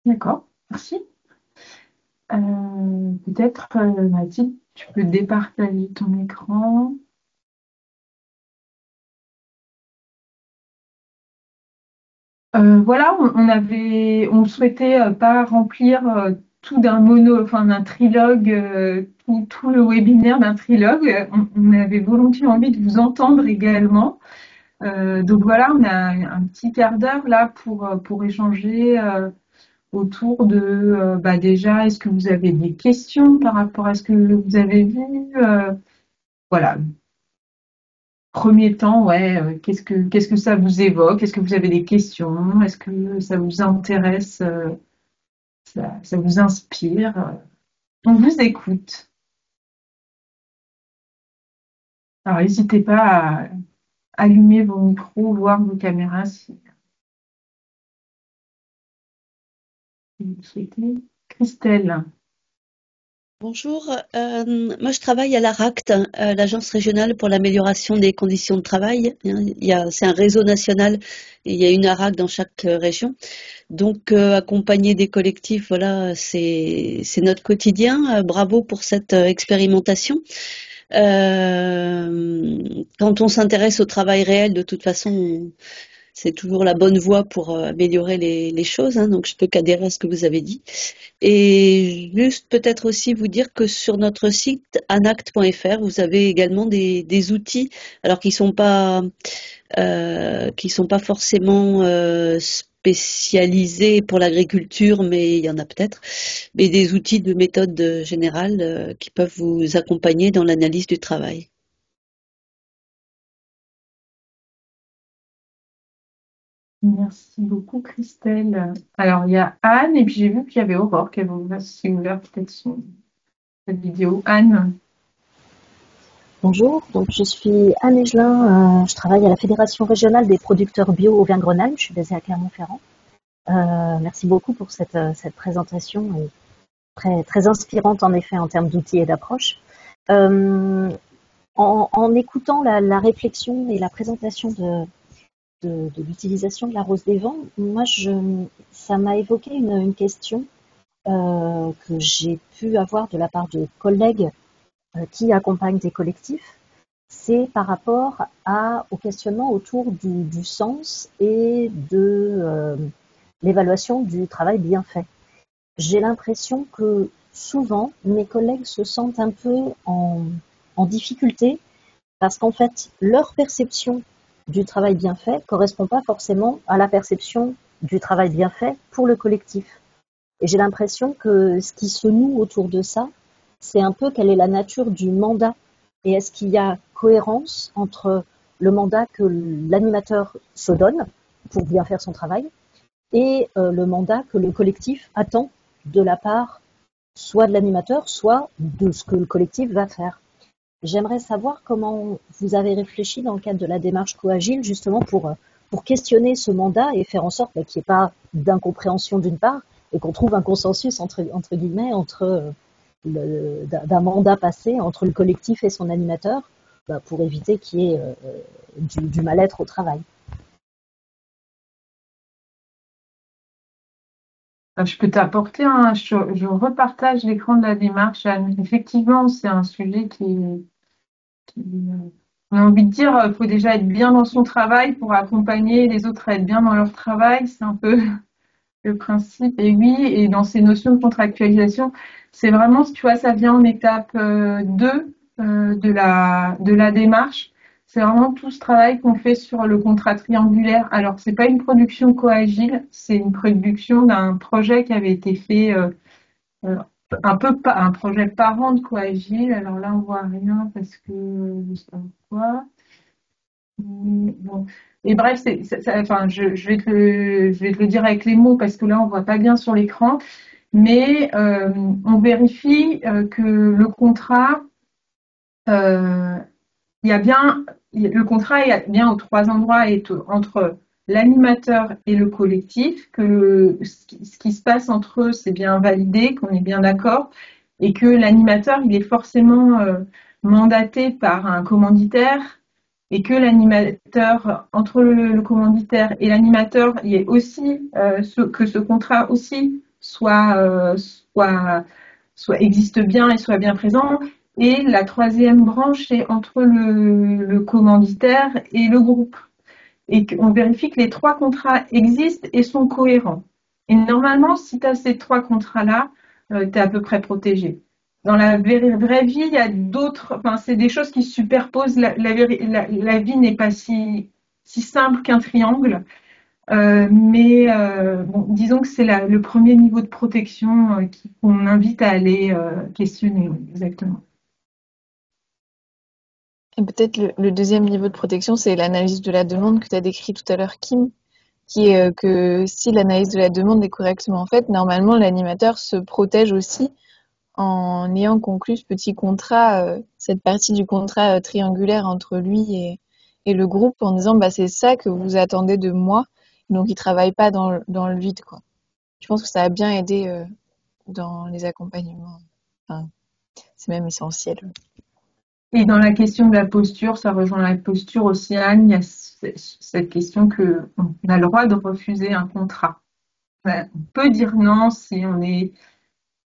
D'accord, merci. Peut-être, Mathilde, tu peux départager ton écran. Voilà, on souhaitait pas remplir tout d'un trilogue, tout le webinaire d'un trilogue. On avait volontiers envie de vous entendre également. Donc voilà, on a un petit quart d'heure là pour échanger autour de déjà, est-ce que vous avez des questions par rapport à ce que vous avez vu? Voilà, premier temps, ouais, qu'est-ce que ça vous évoque? Est-ce que vous avez des questions? Est-ce que ça vous intéresse? Ça vous inspire? On vous écoute. Alors, n'hésitez pas à allumer vos micros, voir vos caméras si vous le souhaitez. Christelle. Bonjour, moi je travaille à l'ARACT, l'Agence régionale pour l'amélioration des conditions de travail. C'est un réseau national et il y a une ARACT dans chaque région. Donc accompagner des collectifs, voilà, c'est notre quotidien. Bravo pour cette expérimentation. Quand on s'intéresse au travail réel, de toute façon, c'est toujours la bonne voie pour améliorer les choses, hein, donc je peux qu'adhérer à ce que vous avez dit. Et juste peut-être aussi vous dire que sur notre site anact.fr, vous avez également des outils, alors qui sont pas forcément spécialisés pour l'agriculture, mais il y en a peut-être, mais des outils de méthode générale qui peuvent vous accompagner dans l'analyse du travail. Merci beaucoup, Christelle. Alors, il y a Anne, et puis j'ai vu qu'il y avait Aurore qui avait ouvert peut-être sa vidéo. Anne. Bonjour, donc je suis Anne Egelin, je travaille à la Fédération régionale des producteurs bio Auvergne-Rhône-Alpes, je suis basée à Clermont-Ferrand. Merci beaucoup pour cette présentation très, très inspirante en effet en termes d'outils et d'approches. En écoutant la réflexion et la présentation de l'utilisation de la rose des vents, moi ça m'a évoqué une question que j'ai pu avoir de la part de collègues qui accompagnent des collectifs. C'est par rapport au questionnement autour du sens et de l'évaluation du travail bien fait. J'ai l'impression que souvent, mes collègues se sentent un peu en difficulté parce qu'en fait, leur perception du travail bien fait ne correspond pas forcément à la perception du travail bien fait pour le collectif. Et j'ai l'impression que ce qui se noue autour de ça, c'est un peu quelle est la nature du mandat et est-ce qu'il y a cohérence entre le mandat que l'animateur se donne pour bien faire son travail et le mandat que le collectif attend de la part soit de l'animateur, soit de ce que le collectif va faire. J'aimerais savoir comment vous avez réfléchi dans le cadre de la démarche Coagile justement pour questionner ce mandat et faire en sorte qu'il n'y ait pas d'incompréhension d'une part et qu'on trouve un consensus entre guillemets d'un mandat passé entre le collectif et son animateur pour éviter qu'il y ait du mal-être au travail. Je peux t'apporter je repartage l'écran de la démarche, Anne. Effectivement, c'est un sujet on a envie de dire, il faut déjà être bien dans son travail pour accompagner les autres à être bien dans leur travail. C'est un peu le principe. Et oui, et dans ces notions de contractualisation, c'est vraiment, tu vois, ça vient en étape 2 de la démarche. C'est vraiment tout ce travail qu'on fait sur le contrat triangulaire. Alors, c'est pas une production coagile, c'est une production d'un projet qui avait été fait euh, un projet parent de coagile. Alors là, on voit rien parce que je sais pas pourquoi. Bon. Et bref, enfin, je vais te le dire avec les mots parce que là, on voit pas bien sur l'écran. Mais on vérifie que le contrat, euh, le contrat est bien aux trois endroits est entre l'animateur et le collectif, que ce qui se passe entre eux, c'est bien validé, qu'on est bien d'accord, et que l'animateur, il est forcément mandaté par un commanditaire, et que l'animateur, entre le commanditaire et l'animateur, il y ait aussi que ce contrat aussi existe bien et soit bien présent. Et la troisième branche, c'est entre le commanditaire et le groupe. Et qu'on vérifie que les trois contrats existent et sont cohérents. Et normalement, si tu as ces trois contrats-là, tu es à peu près protégé. Dans la vraie vie, il y a d'autres, enfin, c'est des choses qui se superposent. La vie n'est pas si simple qu'un triangle. Mais bon, disons que c'est le premier niveau de protection qu'on invite à aller questionner, oui, exactement. Et peut-être le deuxième niveau de protection, c'est l'analyse de la demande que tu as décrit tout à l'heure, Kim, qui est que si l'analyse de la demande est correctement faite, normalement l'animateur se protège aussi en ayant conclu ce petit contrat, cette partie du contrat triangulaire entre lui et le groupe en disant bah, c'est ça que vous attendez de moi, donc il ne travaille pas dans le vide, quoi. Je pense que ça a bien aidé dans les accompagnements. Enfin, c'est même essentiel. Et dans la question de la posture, ça rejoint la posture aussi, Anne, il y a cette question qu'on a le droit de refuser un contrat. On peut dire non si on est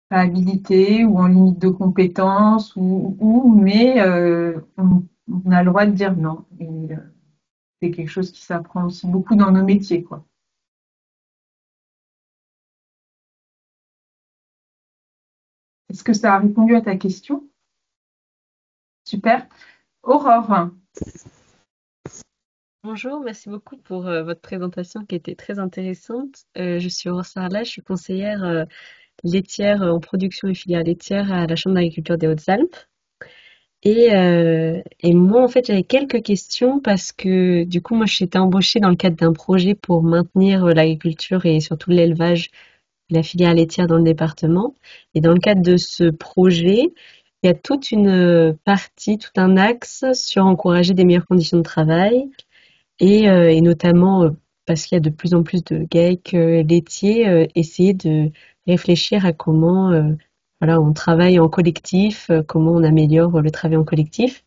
pas habilité ou en limite de compétence, mais on a le droit de dire non. Et c'est quelque chose qui s'apprend aussi beaucoup dans nos métiers, quoi. Est-ce que ça a répondu à ta question? Super. Aurore. Bonjour, merci beaucoup pour votre présentation qui était très intéressante. Je suis Aurore Sarlat, je suis conseillère laitière en production et filière laitière à la Chambre d'agriculture des Hautes-Alpes. Et moi, en fait, j'avais quelques questions parce que du coup, moi, j'ai été embauchée dans le cadre d'un projet pour maintenir l'agriculture et surtout l'élevage, la filière laitière dans le département. Et dans le cadre de ce projet, il y a toute une partie, tout un axe sur encourager des meilleures conditions de travail et notamment parce qu'il y a de plus en plus de GAEC laitiers, essayer de réfléchir à comment voilà, on travaille en collectif, comment on améliore le travail en collectif.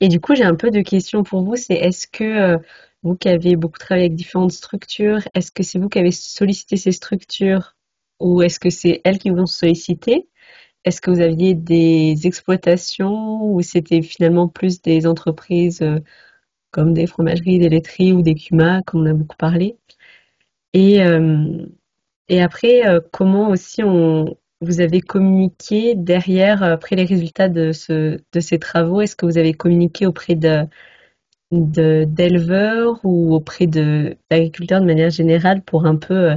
Et du coup, j'ai un peu de questions pour vous. C'est est-ce que vous qui avez beaucoup travaillé avec différentes structures, est-ce que c'est vous qui avez sollicité ces structures ou est-ce que c'est elles qui vous ont sollicité? Est-ce que vous aviez des exploitations ou c'était finalement plus des entreprises comme des fromageries, des laiteries ou des CUMA, comme on a beaucoup parlé? Et, euh, et après, comment aussi vous avez communiqué derrière, après les résultats de ces travaux? Est-ce que vous avez communiqué auprès d'éleveurs ou auprès d'agriculteurs de manière générale pour un peu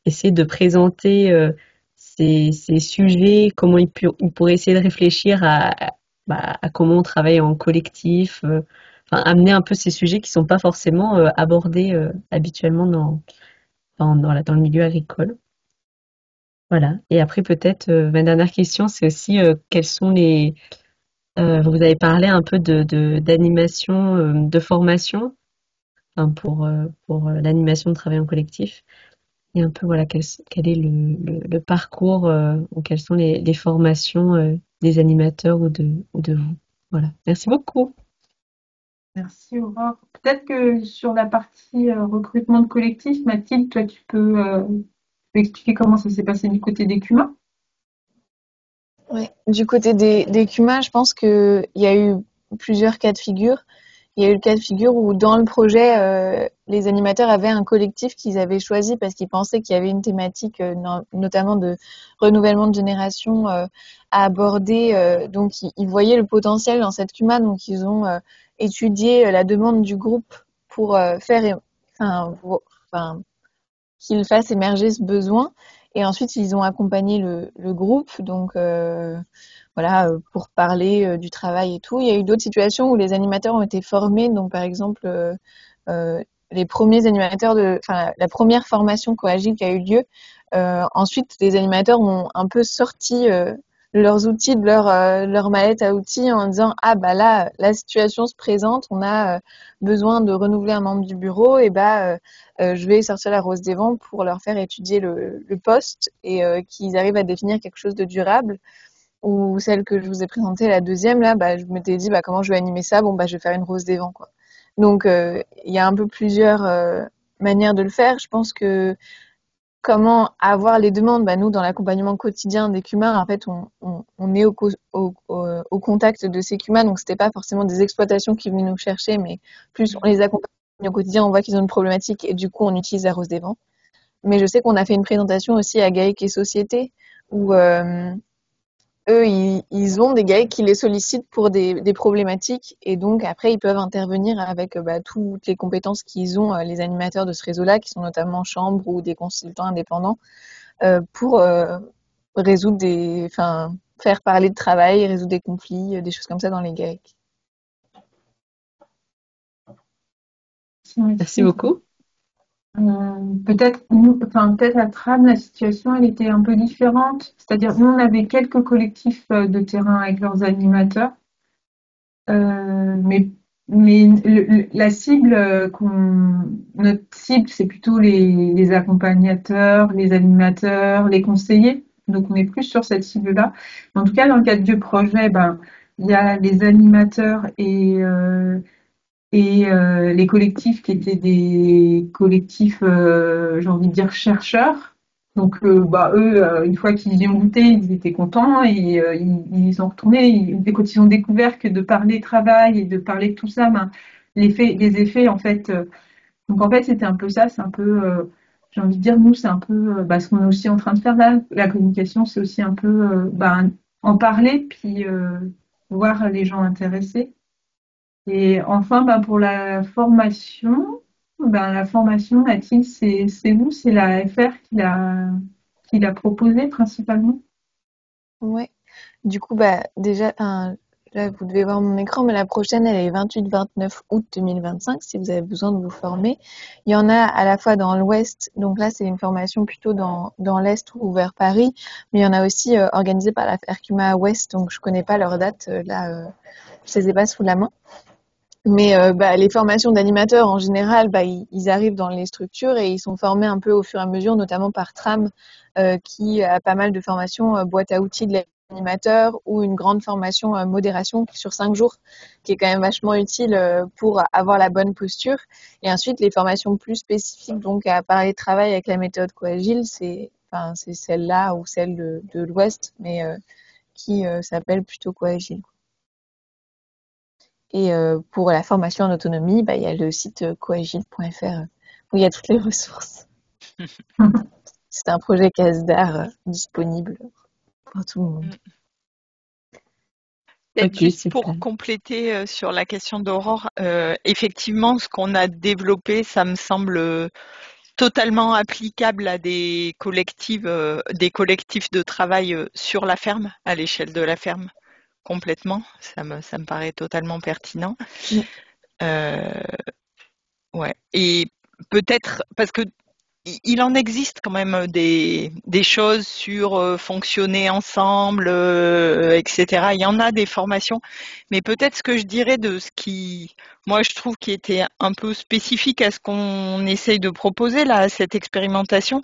essayer de présenter ces sujets, comment ils pourraient essayer de réfléchir à comment on travaille en collectif, enfin, amener un peu ces sujets qui sont pas forcément abordés habituellement dans le milieu agricole. Voilà. Et après, peut-être, ma dernière question, c'est aussi quels sont vous avez parlé un peu d'animation, de formation, enfin, pour l'animation de travail en collectif. Et un peu, voilà, quel est le parcours ou quelles sont les formations des animateurs ou de vous. Voilà. Merci beaucoup. Merci Aurore. Peut-être que sur la partie recrutement de collectif, Mathilde, toi tu peux expliquer comment ça s'est passé du côté des CUMA? Ouais. Du côté des CUMA, je pense qu'il y a eu plusieurs cas de figure. Il y a eu le cas de figure où dans le projet, les animateurs avaient un collectif qu'ils avaient choisi parce qu'ils pensaient qu'il y avait une thématique, notamment de renouvellement de génération, à aborder. Donc, ils voyaient le potentiel dans cette CUMA, donc ils ont étudié la demande du groupe pour enfin, qu'il fasse émerger ce besoin. Et ensuite, ils ont accompagné le groupe, donc voilà, pour parler du travail et tout. Il y a eu d'autres situations où les animateurs ont été formés. Donc, par exemple, les premiers animateurs enfin, la première formation Coagile qui a eu lieu. Ensuite, les animateurs ont un peu sorti leurs outils de leur mallette à outils en disant ah bah là la situation se présente, on a besoin de renouveler un membre du bureau et je vais sortir la rose des vents pour leur faire étudier le poste et qu'ils arrivent à définir quelque chose de durable. Ou celle que je vous ai présentée, la deuxième, là, je m'étais dit, comment je vais animer ça? Bon, je vais faire une rose des vents, quoi. Donc, il y a un peu plusieurs manières de le faire. Je pense que comment avoir les demandes, nous, dans l'accompagnement quotidien des CUMA, en fait, on est au contact de ces CUMA, donc c'était pas forcément des exploitations qui venaient nous chercher, mais plus on les accompagne au quotidien, on voit qu'ils ont une problématique et du coup, on utilise la rose des vents. Mais je sais qu'on a fait une présentation aussi à GAEC et Société où eux, ils ont des GAEC qui les sollicitent pour des problématiques et donc après, ils peuvent intervenir avec toutes les compétences qu'ils ont, les animateurs de ce réseau-là, qui sont notamment chambres ou des consultants indépendants, pour résoudre faire parler de travail, résoudre des conflits, des choses comme ça dans les GAEC. Merci beaucoup. Peut-être à Trame, la situation elle était un peu différente. C'est-à-dire nous on avait quelques collectifs de terrain avec leurs animateurs, mais la cible notre cible c'est plutôt les accompagnateurs, les animateurs, les conseillers. Donc on est plus sur cette cible-là. En tout cas dans le cadre du projet, il y a les animateurs et les collectifs qui étaient des collectifs, j'ai envie de dire, chercheurs. Donc, eux, une fois qu'ils y ont goûté, ils étaient contents et ils sont retournés. Quand ils ont découvert que de parler travail et de parler de tout ça, les effets, en fait. Donc, en fait, c'était un peu ça. C'est un peu, j'ai envie de dire, nous, c'est un peu ce qu'on est aussi en train de faire là. La communication, c'est aussi un peu en parler, puis voir les gens intéressés. Et enfin, pour la formation, Mathilde, c'est vous, c'est la FR qui l'a proposé principalement. Ouais. Du coup, déjà, là, vous devez voir mon écran, mais la prochaine, elle est 28-29 août 2025, si vous avez besoin de vous former. Il y en a à la fois dans l'Ouest, donc là, c'est une formation plutôt dans l'Est ou vers Paris, mais il y en a aussi organisée par la Hercuma Ouest, donc je connais pas leur date, je les ai pas sous la main. Mais les formations d'animateurs, en général, ils arrivent dans les structures et ils sont formés un peu au fur et à mesure, notamment par Tram, qui a pas mal de formations boîte à outils de l'animateur ou une grande formation modération sur 5 jours, qui est quand même vachement utile pour avoir la bonne posture. Et ensuite, les formations plus spécifiques, donc à parler de travail avec la méthode Coagile, c'est celle-là ou celle de l'Ouest, mais qui s'appelle plutôt Coagile. Et pour la formation en autonomie, il y a le site coagile.fr où il y a toutes les ressources. C'est un projet CASDAR disponible pour tout le monde. Peut-être Ok, juste super. pour compléter sur la question d'Aurore, effectivement, ce qu'on a développé, ça me semble totalement applicable à des collectifs de travail sur la ferme, à l'échelle de la ferme, complètement. Ça me paraît totalement pertinent. Mm. Ouais. Et peut-être parce que il en existe quand même des choses sur fonctionner ensemble, etc. Il y en a des formations, mais peut-être ce que je dirais de ce qui, moi, je trouve qui était un peu spécifique à ce qu'on essaye de proposer là, à cette expérimentation,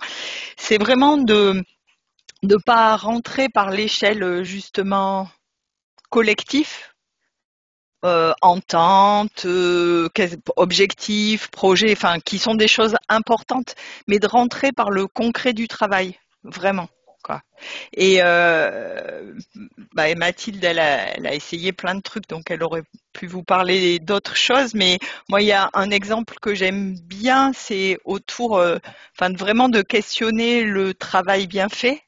c'est vraiment de pas rentrer par l'échelle justement collectif, entente, objectifs, projets, enfin, qui sont des choses importantes, mais de rentrer par le concret du travail, vraiment. Quoi. Et Mathilde, elle a essayé plein de trucs, donc elle aurait pu vous parler d'autres choses, mais moi, il y a un exemple que j'aime bien, c'est autour, vraiment de questionner le travail bien fait,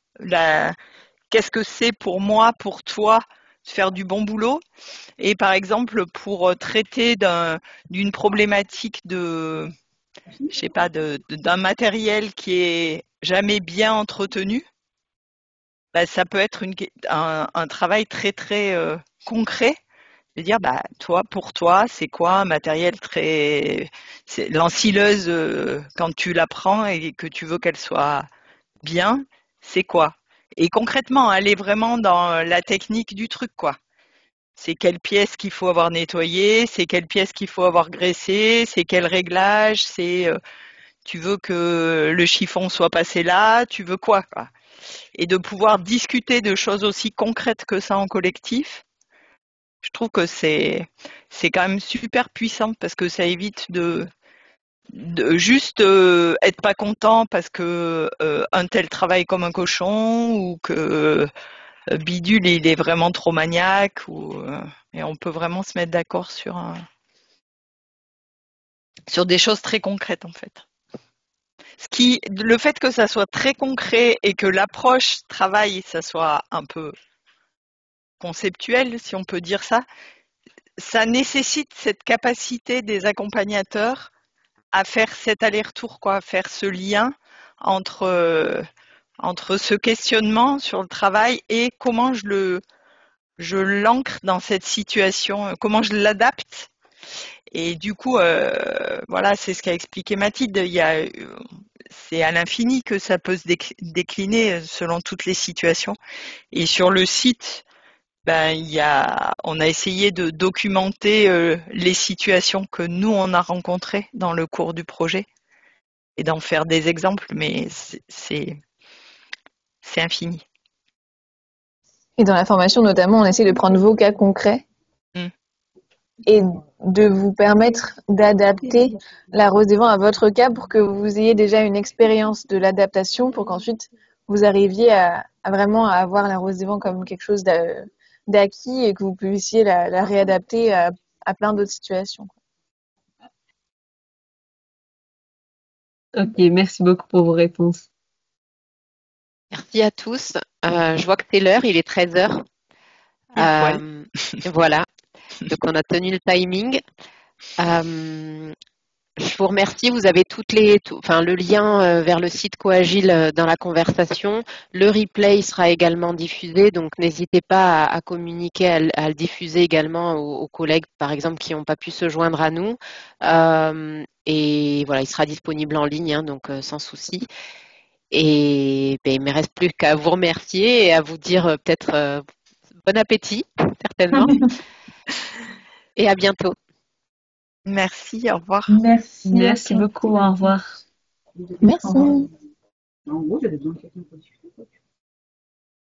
qu'est-ce que c'est pour moi, pour toi, de faire du bon boulot. Et par exemple, pour traiter d'une problématique d'un matériel qui est jamais bien entretenu, ça peut être un travail très très concret de dire pour toi c'est quoi un matériel l'ensileuse quand tu la prends et que tu veux qu'elle soit bien, c'est quoi? Et concrètement aller vraiment dans la technique du truc, quoi. C'est quelle pièce qu'il faut avoir nettoyée, c'est quelle pièce qu'il faut avoir graissée, c'est quel réglage, tu veux que le chiffon soit passé là, tu veux quoi. Et de pouvoir discuter de choses aussi concrètes que ça en collectif, je trouve que c'est quand même super puissant parce que ça évite de juste être pas content parce que un tel travaille comme un cochon ou que Bidule il est vraiment trop maniaque et on peut vraiment se mettre d'accord sur des choses très concrètes en fait. Le fait que ça soit très concret et que l'approche travail ça soit un peu conceptuel si on peut dire ça, ça nécessite cette capacité des accompagnateurs à faire cet aller-retour, à faire ce lien entre ce questionnement sur le travail et comment je l'ancre dans cette situation, comment je l'adapte. Et du coup, c'est ce qu'a expliqué Mathilde. C'est à l'infini que ça peut se décliner selon toutes les situations. Et sur le site, on a essayé de documenter les situations que nous on a rencontrées dans le cours du projet et d'en faire des exemples, mais c'est infini. Et dans la formation, notamment, on essaie de prendre vos cas concrets et de vous permettre d'adapter la rose des vents à votre cas pour que vous ayez déjà une expérience de l'adaptation pour qu'ensuite vous arriviez à vraiment avoir la rose des vents comme quelque chose d'acquis et que vous puissiez la réadapter à plein d'autres situations. Ok, merci beaucoup pour vos réponses. Merci à tous. Je vois que c'est l'heure, il est 13h. Voilà, donc on a tenu le timing. Je vous remercie. Vous avez le lien vers le site Coagile dans la conversation. Le replay sera également diffusé, donc n'hésitez pas à communiquer, à le diffuser également aux collègues, par exemple, qui n'ont pas pu se joindre à nous. Et voilà, il sera disponible en ligne, hein, donc sans souci. Et ben, il ne me reste plus qu'à vous remercier et à vous dire peut-être bon appétit, certainement. Et à bientôt. Merci, au revoir. Merci. Merci beaucoup, au revoir. Merci. En gros, j'avais besoin de quelqu'un pour discuter, quoi.